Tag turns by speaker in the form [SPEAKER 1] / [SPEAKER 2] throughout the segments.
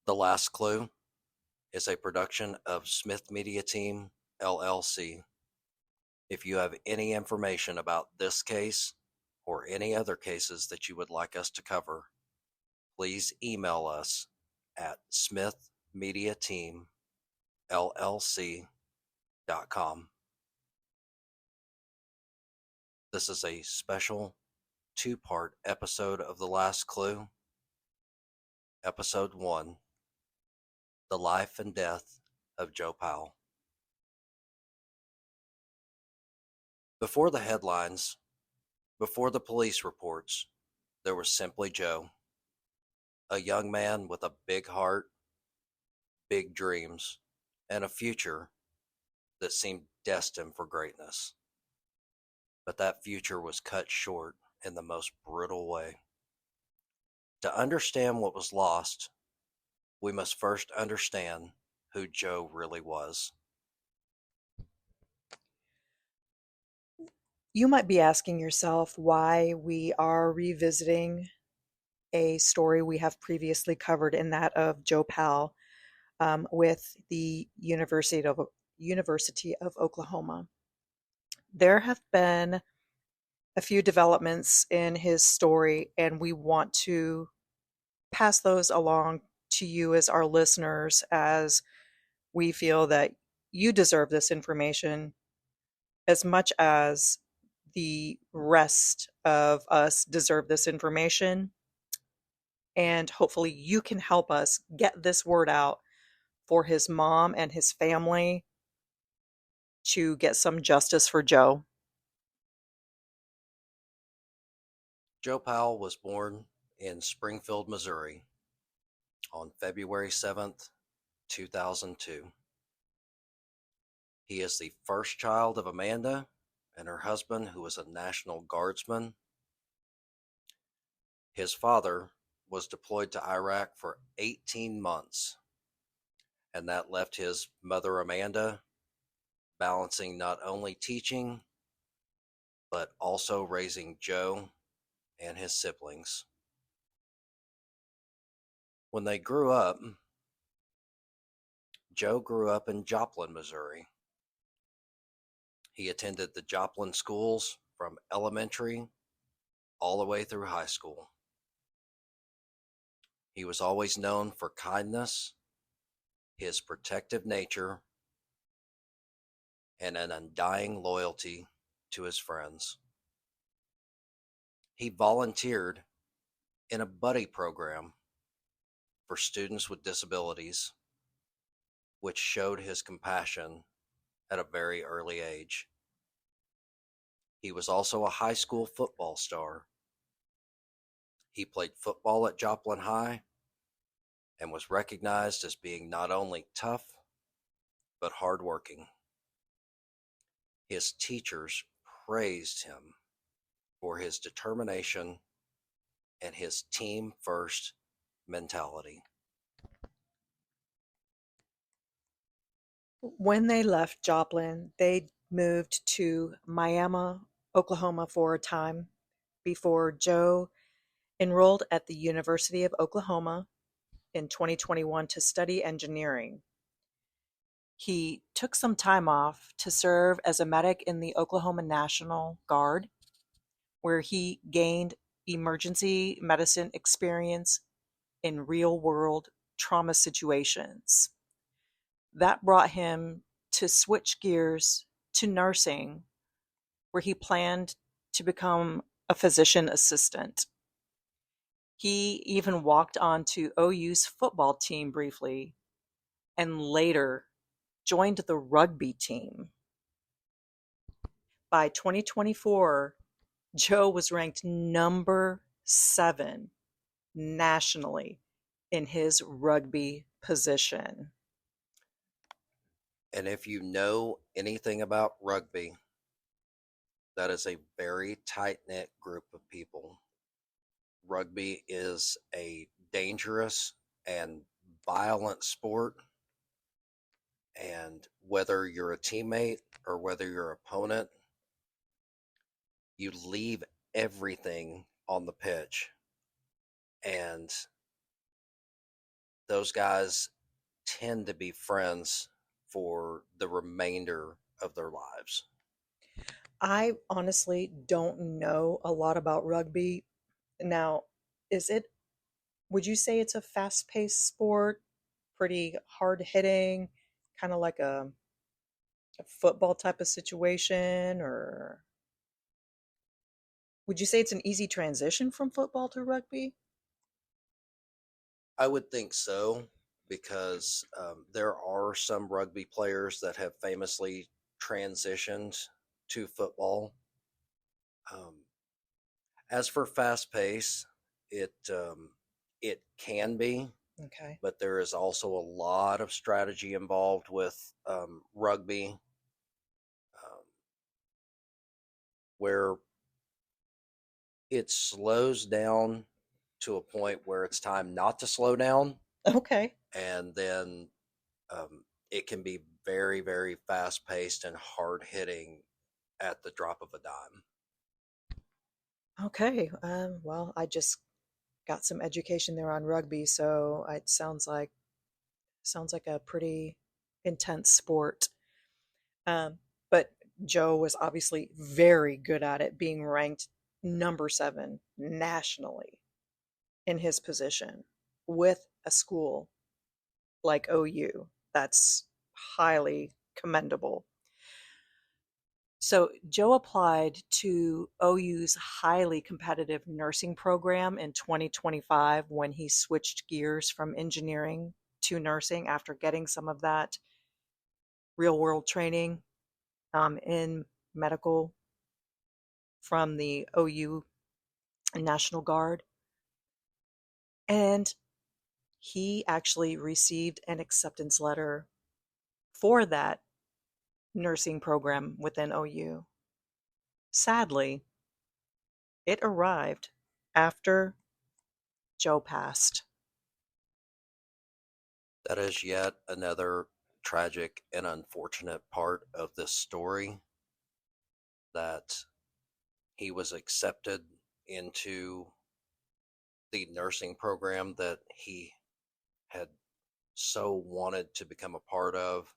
[SPEAKER 1] The Last Clue is a production of Smith Media Team, LLC. If you have any information about this case or any other cases that you would like us to cover, please email us at smithmediateamllc.com. This is a special two-part episode of The Last Clue. Episode 1, The Life and Death of Joe Powell. Before the headlines, before the police reports, there was simply Joe, a young man with a big heart, big dreams, and a future that seemed destined for greatness. But that future was cut short in the most brutal way. To understand what was lost, we must first understand who Joe really was.
[SPEAKER 2] You might be asking yourself why we are revisiting a story we have previously covered in that of Joe Powell with the University of Oklahoma. There have been a few developments in his story, and we want to pass those along to you as our listeners, as we feel that you deserve this information as much as the rest of us deserve this information. And hopefully you can help us get this word out for his mom and his family to get some justice for Joe.
[SPEAKER 1] Joe Powell was born in Springfield, Missouri on February 7th, 2002. He is the first child of Amanda and her husband, who was a National Guardsman. His father was deployed to Iraq for 18 months, and that left his mother, Amanda, balancing not only teaching, but also raising Joe and his siblings. When they grew up, Joe grew up in Joplin, Missouri. He attended the Joplin schools from elementary all the way through high school. He was always known for kindness, his protective nature, and an undying loyalty to his friends. He volunteered in a buddy program for students with disabilities, which showed his compassion at a very early age. He was also a high school football star. He played football at Joplin High and was recognized as being not only tough, but hardworking. His teachers praised him for his determination and his team-first mentality.
[SPEAKER 2] When they left Joplin, they moved to Miami, Oklahoma for a time before Joe enrolled at the University of Oklahoma in 2021 to study engineering. He took some time off to serve as a medic in the Oklahoma National Guard, where he gained emergency medicine experience in real-world trauma situations. That brought him to switch gears to nursing, where he planned to become a physician assistant. He even walked onto OU's football team briefly and later joined the rugby team. By 2024, Joe was ranked number 7 nationally in his rugby position.
[SPEAKER 1] And if you know anything about rugby, that is a very tight-knit group of people. Rugby is a dangerous and violent sport, and whether you're a teammate or whether you're an opponent, you leave everything on the pitch. And those guys tend to be friends for the remainder of their lives.
[SPEAKER 2] I honestly don't know a lot about rugby. Now, is it, would you say it's a fast paced sport? Pretty hard hitting, kind of like a football type of situation? Or would you say it's an easy transition from football to rugby?
[SPEAKER 1] I would think so because there are some rugby players that have famously transitioned to football. Um, as for fast pace, it can be,
[SPEAKER 2] Okay.
[SPEAKER 1] but there is also a lot of strategy involved with rugby, um, where it slows down to a point where it's time not to slow down,
[SPEAKER 2] Okay.
[SPEAKER 1] and then it can be very, very fast paced and hard hitting at the drop of a dime.
[SPEAKER 2] Okay. Well, I just got some education there on rugby, so it sounds like a pretty intense sport. Um, but Joe was obviously very good at it, being ranked number 7 nationally in his position with a school like OU. That's highly commendable. So Joe applied to OU's highly competitive nursing program in 2025 when he switched gears from engineering to nursing after getting some of that real world training in medical from the OU National Guard. And he actually received an acceptance letter for that nursing program within OU. Sadly, it arrived after Joe passed.
[SPEAKER 1] That is yet another tragic and unfortunate part of this story, that he was accepted into the nursing program that he had so wanted to become a part of,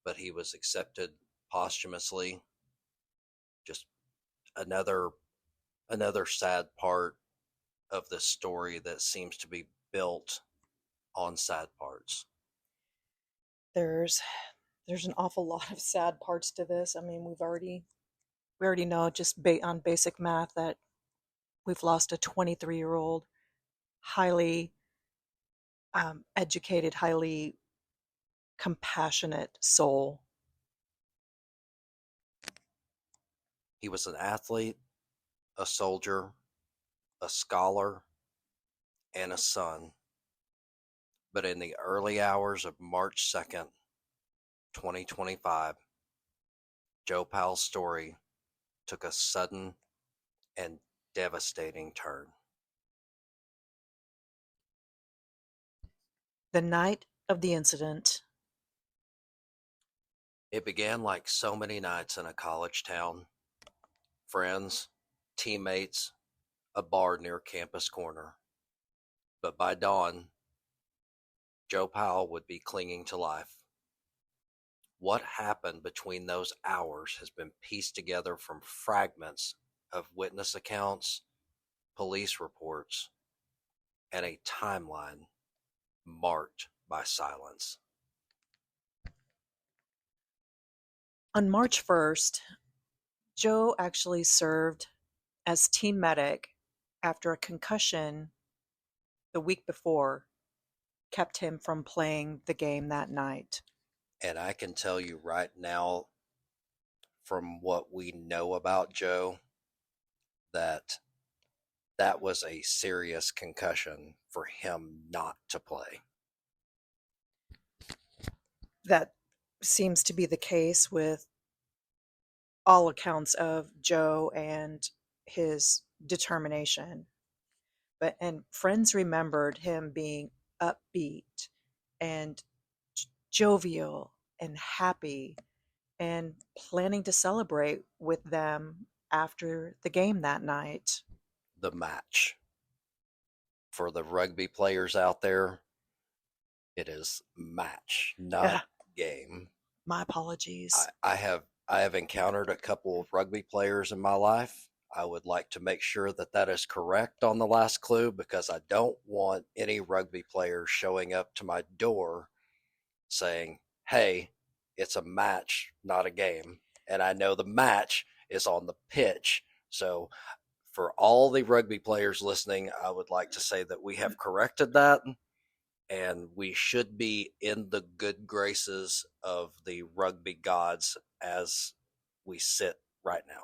[SPEAKER 1] but he was accepted posthumously. Just another sad part of this story that seems to be built on sad parts.
[SPEAKER 2] There's there's an awful lot of sad parts to this. I mean, we already know just on basic math that we've lost a 23-year-old, highly educated, highly compassionate soul.
[SPEAKER 1] He was an athlete, a soldier, a scholar, and a son. But in the early hours of March 2nd, 2025, Joe Powell's story took a sudden and devastating turn.
[SPEAKER 2] The night of the incident,
[SPEAKER 1] It began like so many nights in a college town: friends, teammates, a bar near Campus Corner. But by dawn, Joe Powell would be clinging to life. What happened between those hours has been pieced together from fragments of witness accounts, police reports, and a timeline marked by silence.
[SPEAKER 2] on March 1st, Joe actually served as team medic after a concussion the week before kept him from playing the game that night.
[SPEAKER 1] And I can tell you right now, from what we know about Joe, that that was a serious concussion for him not to play.
[SPEAKER 2] That seems to be the case with all accounts of Joe and his determination. But and friends remembered him being upbeat and jovial and happy and planning to celebrate with them after the game that night.
[SPEAKER 1] The match. For the rugby players out there, It is match,
[SPEAKER 2] Yeah,
[SPEAKER 1] not game.
[SPEAKER 2] my
[SPEAKER 1] I,
[SPEAKER 2] apologies.
[SPEAKER 1] I have I have encountered a couple of rugby players in my life. I would like to make sure that that is correct on the last clue because I don't want any rugby players showing up to my door saying, "Hey, it's a match, not a game." And I know the match is on the pitch. So for all the rugby players listening, I would like to say that we have corrected that and we should be in the good graces of the rugby gods as we sit right now.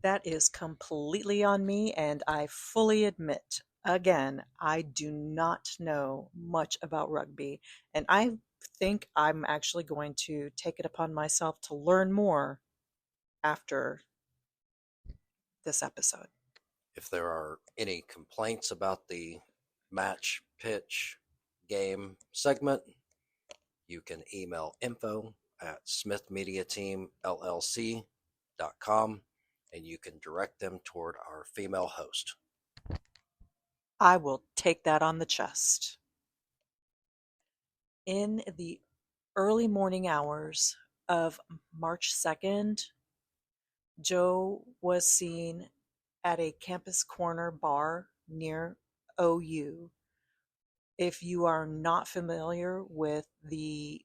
[SPEAKER 2] That is completely on me, and I fully admit, again, I do not know much about rugby, and I think I'm actually going to take it upon myself to learn more after this episode.
[SPEAKER 1] If there are any complaints about the match pitch game segment, you can email info at smithmediateamllc.com and you can direct them toward our female host.
[SPEAKER 2] I will take that on the chest. In the early morning hours of March 2nd, Joe was seen at a campus corner bar near OU. If you are not familiar with the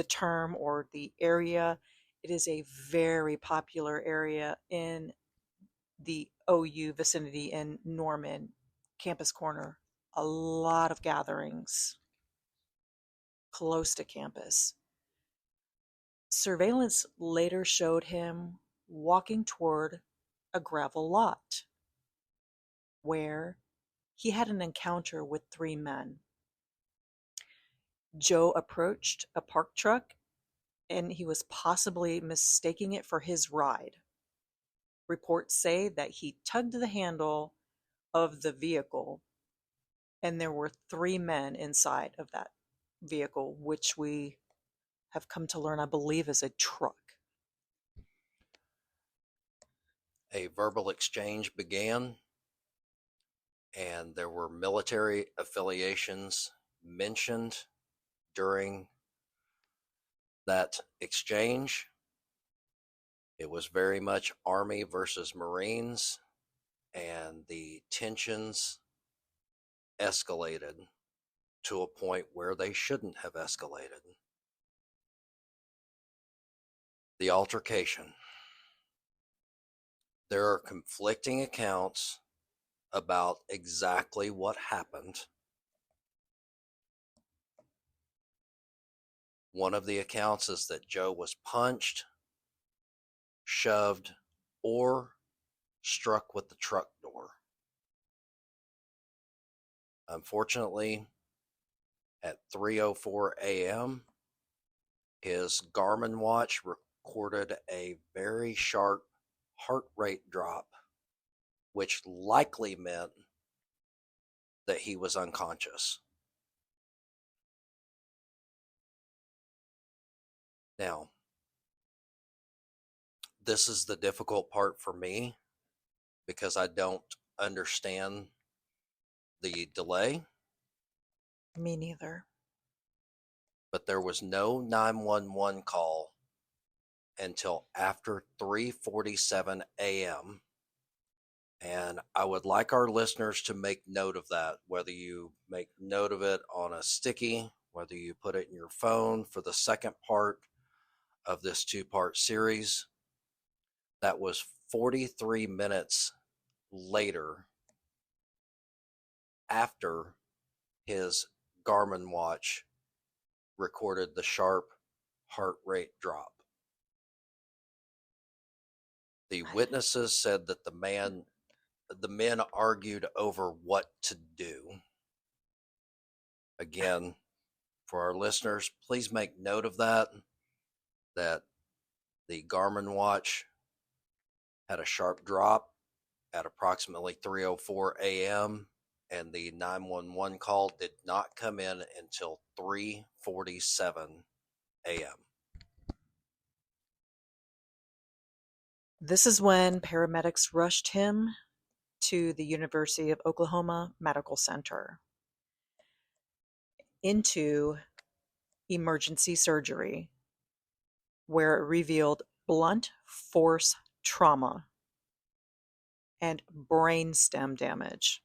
[SPEAKER 2] term or the area, it is a very popular area in the OU vicinity in Norman, campus corner. A lot of gatherings close to campus. Surveillance later showed him walking toward a gravel lot where he had an encounter with three men. Joe approached a parked truck and he was possibly mistaking it for his ride. Reports say that he tugged the handle of the vehicle and there were three men inside of that vehicle, which we have come to learn, I believe, is a truck.
[SPEAKER 1] A verbal exchange began, and there were military affiliations mentioned during that exchange. It was very much Army versus Marines, and the tensions escalated to a point where they shouldn't have escalated. The altercation. There are conflicting accounts about exactly what happened. One of the accounts is that Joe was punched, shoved, or struck with the truck door. Unfortunately, at 3:04 a.m., his Garmin watch recorded a very sharp heart rate drop, which likely meant that he was unconscious. Now, this is the difficult part for me because I don't understand the delay,
[SPEAKER 2] Me neither.
[SPEAKER 1] but there was no 911 call until after 3:47 a.m. And I would like our listeners to make note of that, whether you make note of it on a sticky, whether you put it in your phone for the second part of this two-part series. That was 43 minutes later after his Garmin watch recorded the sharp heart rate drop. The witnesses said that the men argued over what to do. Again, for our listeners, please make note of that the Garmin watch had a sharp drop at approximately 3:04 a.m. and the 911 call did not come in until 3:47 a.m.
[SPEAKER 2] This is when paramedics rushed him to the University of Oklahoma Medical Center. into emergency surgery, where it revealed blunt force trauma and brainstem damage.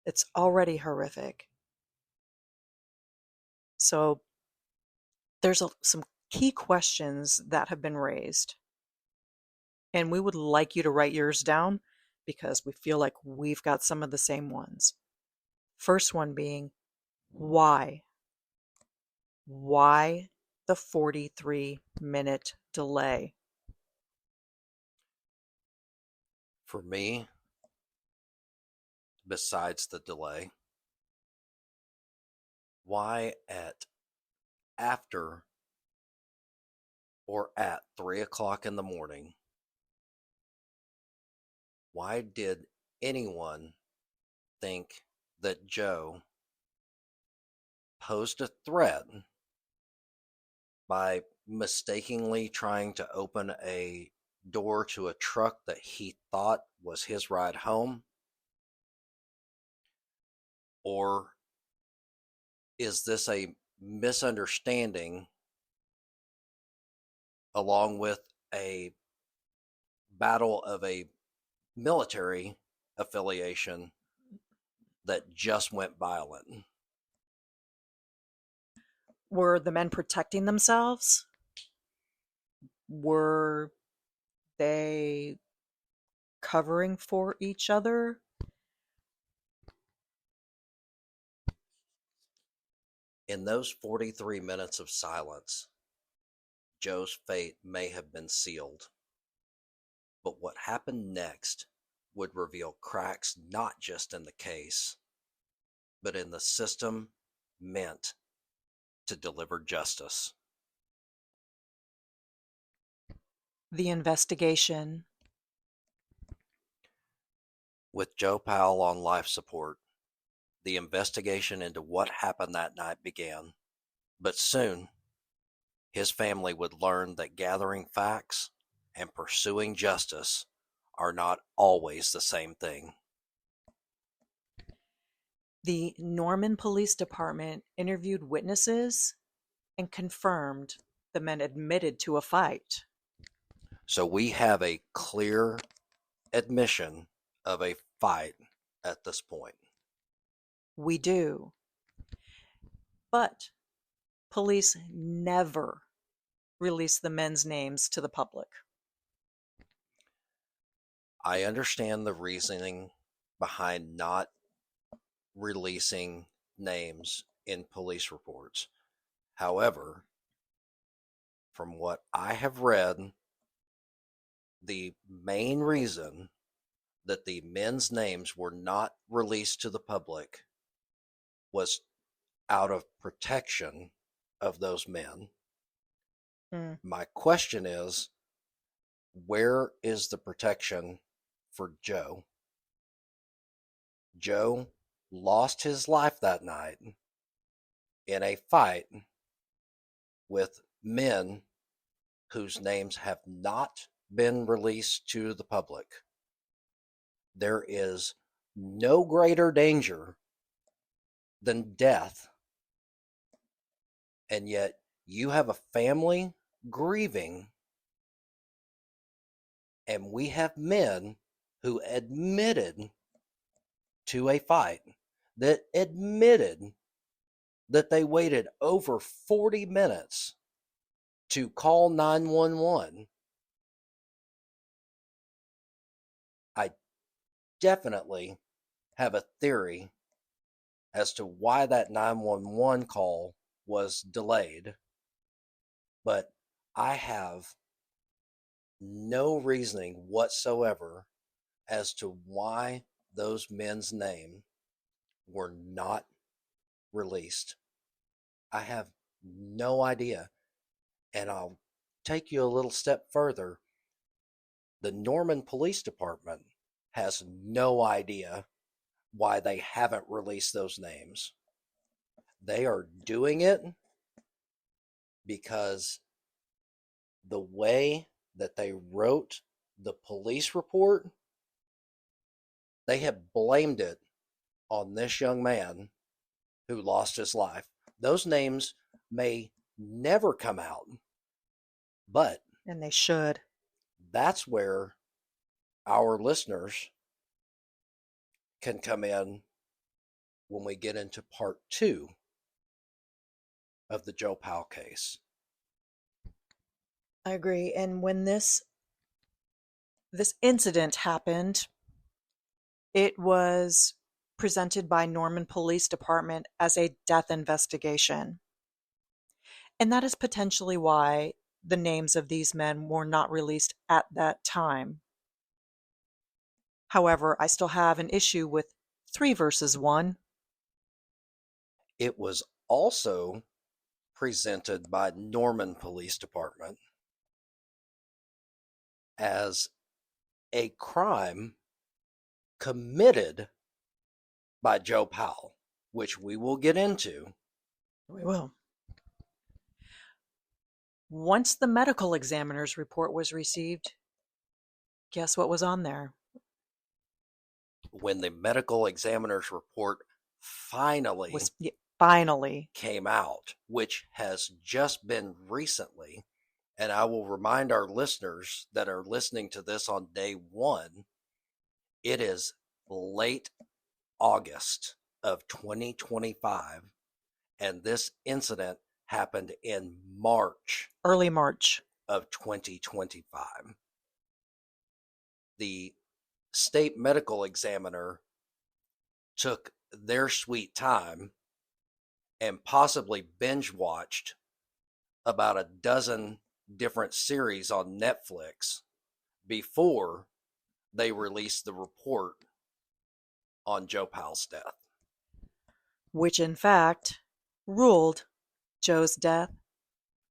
[SPEAKER 2] It's already horrific. So there's some key questions that have been raised, and we would like you to write yours down because we feel like we've got some of the same ones. First one being, why? Why the 43-minute delay?
[SPEAKER 1] For me, besides the delay, why after or at 3 o'clock in the morning, why did anyone think that Joe posed a threat by mistakenly trying to open a door to a truck that he thought was his ride home? Or is this a misunderstanding along with a battle of a military affiliation that just went violent?
[SPEAKER 2] Were the men protecting themselves? Were they covering for each other?
[SPEAKER 1] In those 43 minutes of silence, Joe's fate may have been sealed. But what happened next would reveal cracks not just in the case, but in the system meant to deliver justice.
[SPEAKER 2] The investigation.
[SPEAKER 1] With Joe Powell on life support, the investigation into what happened that night began. But soon, his family would learn that gathering facts and pursuing justice are not always the same thing.
[SPEAKER 2] The Norman Police Department interviewed witnesses and confirmed the men admitted to a fight.
[SPEAKER 1] So we have a clear admission of a fight at this point.
[SPEAKER 2] We do. But police never released the men's names to the public.
[SPEAKER 1] I understand the reasoning behind not releasing names in police reports. However, from what I have read, the main reason that the men's names were not released to the public was out of protection of those men.
[SPEAKER 2] Mm.
[SPEAKER 1] My question is, where is the protection for Joe? Joe lost his life that night in a fight with men whose names have not been released to the public. There is no greater danger than death, and yet you have a family grieving, and we have men who admitted to a fight, that admitted that they waited over 40 minutes to call 911. I definitely have a theory as to why that 911 call was delayed, but I have no reasoning whatsoever as to why those men's names were not released. I have no idea. And I'll take you a little step further. The Norman Police Department has no idea why they haven't released those names. They are doing it because the way that they wrote the police report, they have blamed it on this young man who lost his life. Those names may never come out, but
[SPEAKER 2] And they should.
[SPEAKER 1] that's where our listeners can come in when we get into part two of the Joe Powell case.
[SPEAKER 2] I agree. And when this incident happened, it was presented by Norman Police Department as a death investigation. And that is potentially why the names of these men were not released at that time. However, I still have an issue with 3 versus 1.
[SPEAKER 1] It was also presented by Norman Police Department as a crime committed by Joe Powell, which we will get into.
[SPEAKER 2] We will. Once the medical examiner's report was received, guess what was on there?
[SPEAKER 1] When the medical examiner's report finally
[SPEAKER 2] Finally
[SPEAKER 1] came out, which has just been recently, and I will remind our listeners that are listening to this on day one, it is late August of 2025, and this incident happened in
[SPEAKER 2] early March
[SPEAKER 1] of 2025. The state medical examiner took their sweet time and possibly binge watched about a dozen different series on Netflix before they released the report on Joe Powell's death,
[SPEAKER 2] which in fact ruled Joe's death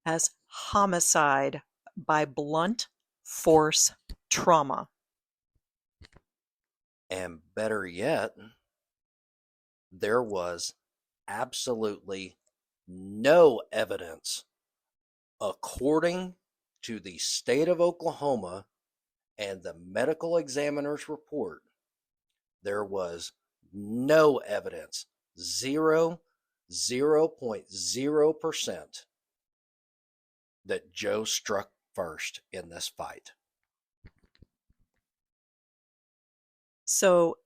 [SPEAKER 2] as homicide by blunt force trauma.
[SPEAKER 1] and better yet, there was absolutely no evidence, according to the state of Oklahoma and the medical examiner's report. There was no evidence, 0.0% that Joe struck first in this fight.
[SPEAKER 2] So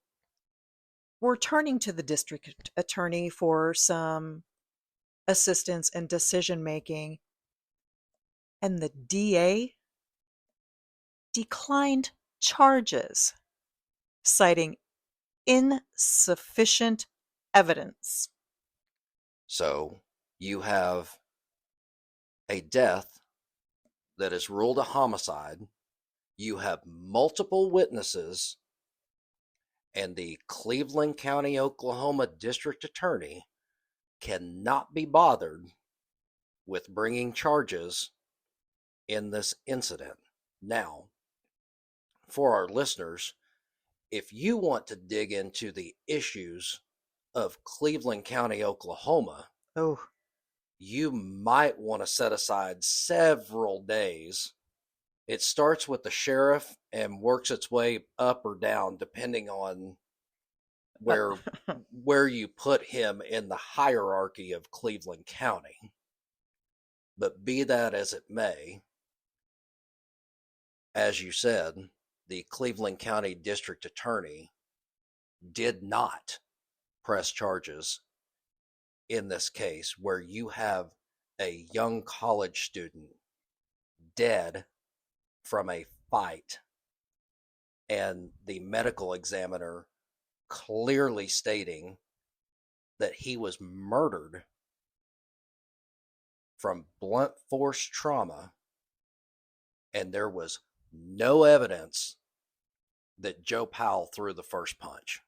[SPEAKER 2] we're turning to the district attorney for some assistance in decision making, and the DA declined charges, citing insufficient evidence.
[SPEAKER 1] So you have a death that is ruled a homicide, you have multiple witnesses, and the Cleveland County, Oklahoma district attorney cannot be bothered with bringing charges in this incident. Now, for our listeners, if you want to dig into the issues of Cleveland County, Oklahoma, you might want to set aside several days. It starts with the sheriff and works its way up or down depending on where you put him in the hierarchy of Cleveland County. But be that as it may, as you said, the Cleveland County District Attorney did not press charges in this case, where you have a young college student dead from a fight and the medical examiner clearly stating that he was murdered from blunt force trauma, and there was no evidence that Joe Powell threw the first punch.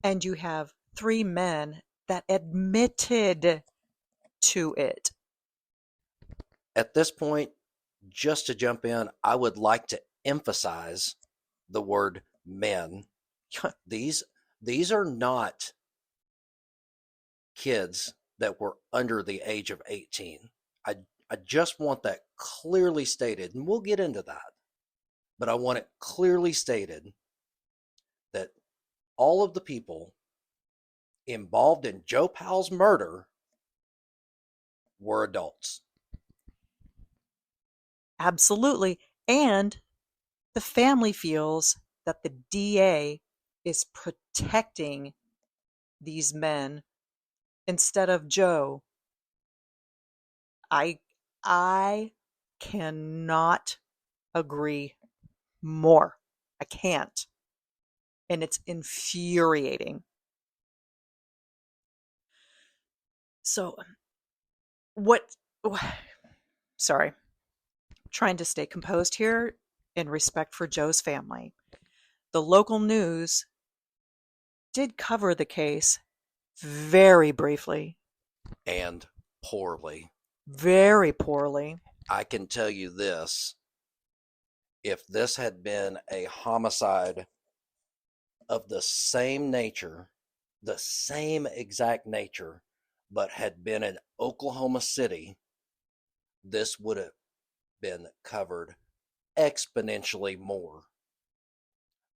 [SPEAKER 2] And you have 3 men that admitted to it.
[SPEAKER 1] At this point, just to jump in, I would like to emphasize the word men. These are not kids that were under the age of 18. I just want that clearly stated, and we'll get into that. But I want it clearly stated that all of the people involved in Joe Powell's murder were adults.
[SPEAKER 2] Absolutely. And the family feels that the DA is protecting these men instead of Joe. I I cannot agree more. I can't. And it's infuriating. So what sorry, trying to stay composed here in respect for Joe's family. The local news did cover the case very briefly,
[SPEAKER 1] And poorly.
[SPEAKER 2] very poorly.
[SPEAKER 1] I can tell you this, if this had been a homicide of the same nature, the same exact nature, but had been in Oklahoma City, this would have been covered exponentially more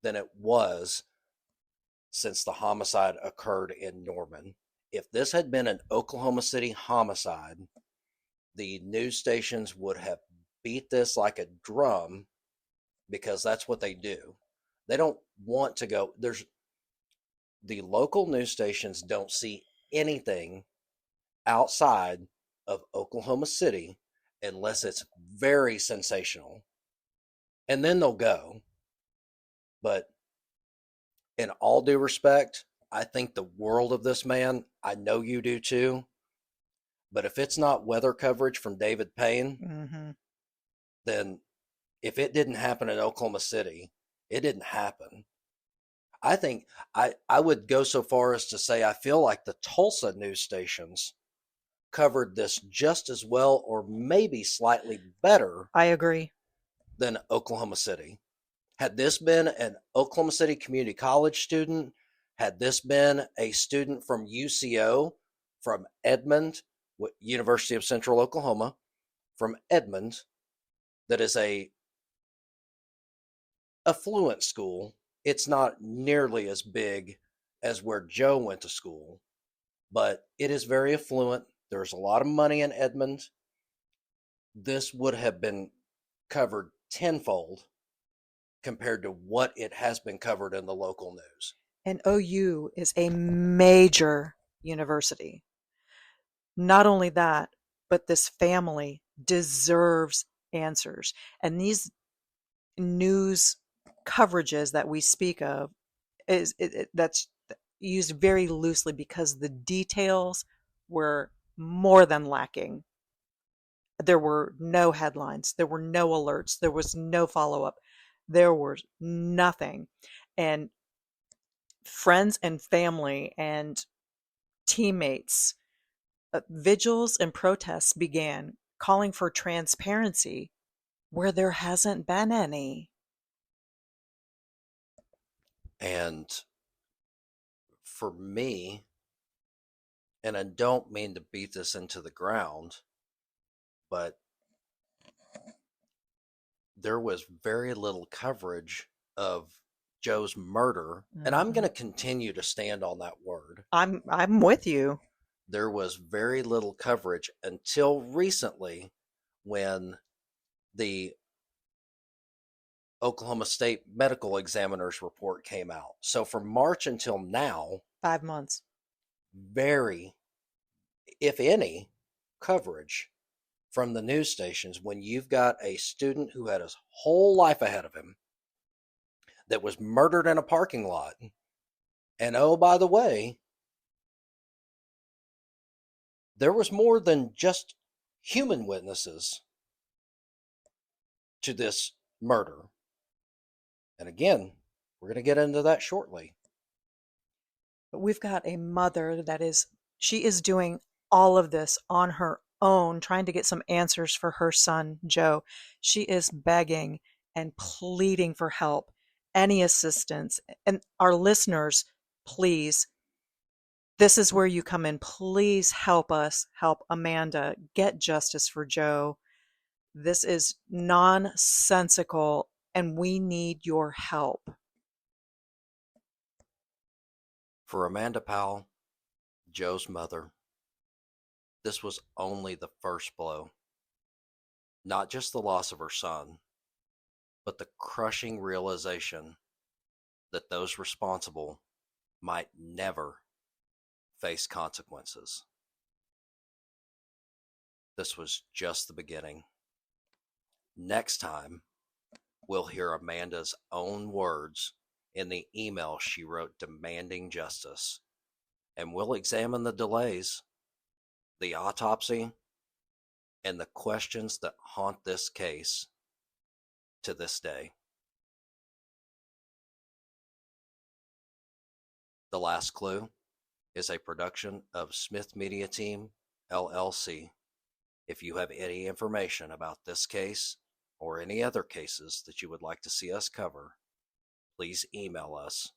[SPEAKER 1] than it was since the homicide occurred in Norman. If this had been an Oklahoma City homicide, the news stations would have beat this like a drum because that's what they do. They don't want to go. The local news stations don't see anything outside of Oklahoma City unless it's very sensational. And then they'll go. But in all due respect, I think the world of this man. I know you do too. But if it's not weather coverage from David Payne,
[SPEAKER 2] Mm-hmm.
[SPEAKER 1] then if it didn't happen in Oklahoma City, it didn't happen. I think I would go so far as to say I feel like the Tulsa news stations covered this just as well or maybe slightly better
[SPEAKER 2] I agree.
[SPEAKER 1] than Oklahoma City. Had this been an Oklahoma City Community College student, had this been a student from UCO, from Edmond, University of Central Oklahoma, from Edmond, that is a affluent school, it's not nearly as big as where Joe went to school, but it is very affluent. There's a lot of money in Edmond. This would have been covered tenfold compared to what it has been covered in the local news.
[SPEAKER 2] And OU is a major university. Not only that, but this family deserves answers. And these news coverages that we speak of that's used very loosely because the details were more than lacking. There were no headlines, there were no alerts, there was no follow up, there was nothing. And friends and family and teammates, vigils and protests began calling for transparency where there hasn't been any.
[SPEAKER 1] And for me, and I don't mean to beat this into the ground, but there was very little coverage of Joe's murder. And I'm going
[SPEAKER 2] Mhm.
[SPEAKER 1] to continue to stand on that word.
[SPEAKER 2] I'm with you.
[SPEAKER 1] There was very little coverage until recently when the Oklahoma State Medical Examiner's report came out. So from March until now,
[SPEAKER 2] 5 months.
[SPEAKER 1] very, if any, coverage from the news stations when you've got a student who had his whole life ahead of him that was murdered in a parking lot. And oh, by the way, there was more than just human witnesses to this murder. And again, we're going to get into that shortly.
[SPEAKER 2] But we've got a mother she is doing all of this on her own, trying to get some answers for her son, Joe. She is begging and pleading for help, any assistance. And our listeners, please, this is where you come in. Please help us help Amanda get justice for Joe. This is nonsensical, and we need your help.
[SPEAKER 1] For Amanda Powell, Joe's mother. This was only the first blow. Not just the loss of her son, but the crushing realization that those responsible might never face consequences. This was just the beginning. Next time, we'll hear Amanda's own words in the email she wrote demanding justice, and we'll examine the delays, the autopsy, and the questions that haunt this case to this day. The Last Clue is a production of Smith Media Team, LLC. If you have any information about this case or any other cases that you would like to see us cover, please email us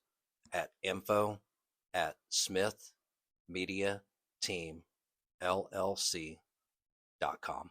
[SPEAKER 1] at info@smithmediateamllc.com.